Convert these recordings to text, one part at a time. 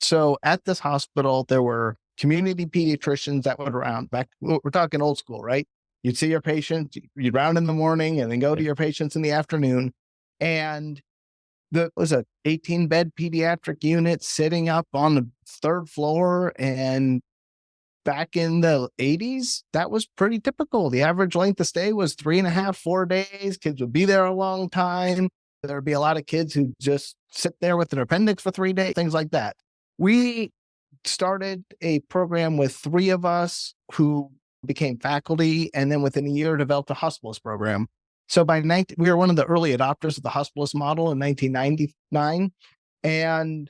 So at this hospital, there were community pediatricians that would round back. We're talking old school, right? You'd see your patient, you'd round in the morning and then go to your patients in the afternoon. And there was a 18-bed pediatric unit sitting up on the third floor. And back in the 80s, that was pretty typical. The average length of stay was 3.5, 4 days. Kids would be there a long time. There'd be a lot of kids who just sit there with an appendix for 3 days, things like that. We started a program with 3 of us who became faculty, and then within a year developed a hospitalist program. So we were one of the early adopters of the hospitalist model in 1999. And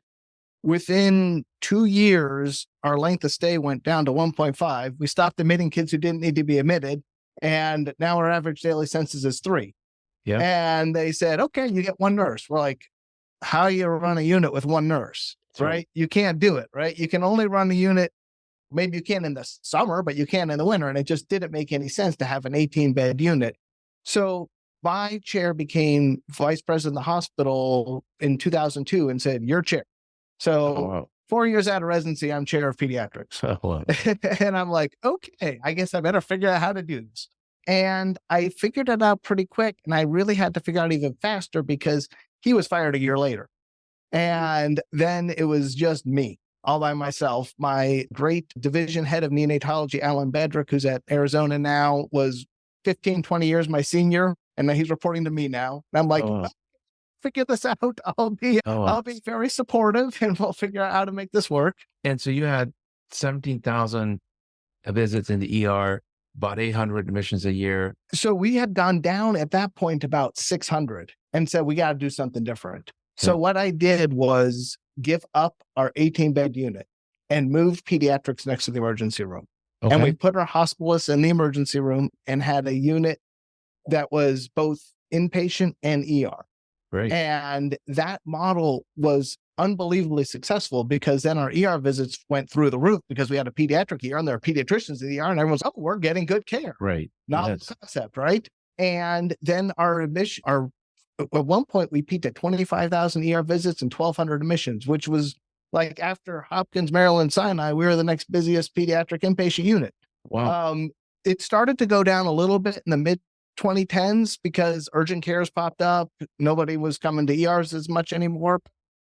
within 2 years, our length of stay went down to 1.5. We stopped admitting kids who didn't need to be admitted. And now our average daily census is 3. Yeah. And they said, okay, you get 1 nurse. We're like, how you run a unit with 1 nurse, right? You can't do it, right? You can only run a unit. Maybe you can in the summer, but you can't in the winter. And it just didn't make any sense to have an 18-bed unit. So my chair became vice president of the hospital in 2002 and said, you're chair. So 4 years out of residency, I'm chair of pediatrics. And I'm like, okay, I guess I better figure out how to do this. And I figured it out pretty quick. And I really had to figure out even faster because he was fired a year later. And then it was just me all by myself. My great division head of neonatology, Alan Bedrick, who's at Arizona now, was 15, 20 years my senior. And then he's reporting to me now. And I'm like, figure this out. I'll be very supportive and we'll figure out how to make this work. And so you had 17,000 visits in the ER, about 800 admissions a year. So we had gone down at that point about 600 and said, we got to do something different. So what I did was give up our 18-bed unit and move pediatrics next to the emergency room. Okay. And we put our hospitalists in the emergency room and had a unit that was both inpatient and ER. Right. And that model was unbelievably successful because then our ER visits went through the roof because we had a pediatric ER and there are pediatricians in the ER and everyone's, oh, we're getting good care. Right. Novel concept, right? And then at one point we peaked at 25,000 ER visits and 1,200 admissions, which was like after Hopkins, Maryland, Sinai, we were the next busiest pediatric inpatient unit. Wow. It started to go down a little bit in the mid 2010s because urgent cares popped up. Nobody was coming to ERs as much anymore.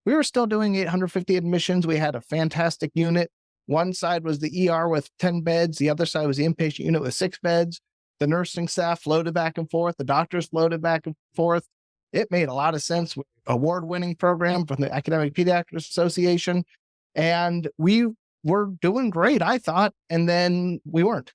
We were still doing 850 admissions. We had a fantastic unit. One side was the ER with 10 beds. The other side was the inpatient unit with 6 beds. The nursing staff floated back and forth. The doctors floated back and forth. It made a lot of sense. Award-winning program from the Academic Pediatrics Association. And we were doing great, I thought. And then we weren't.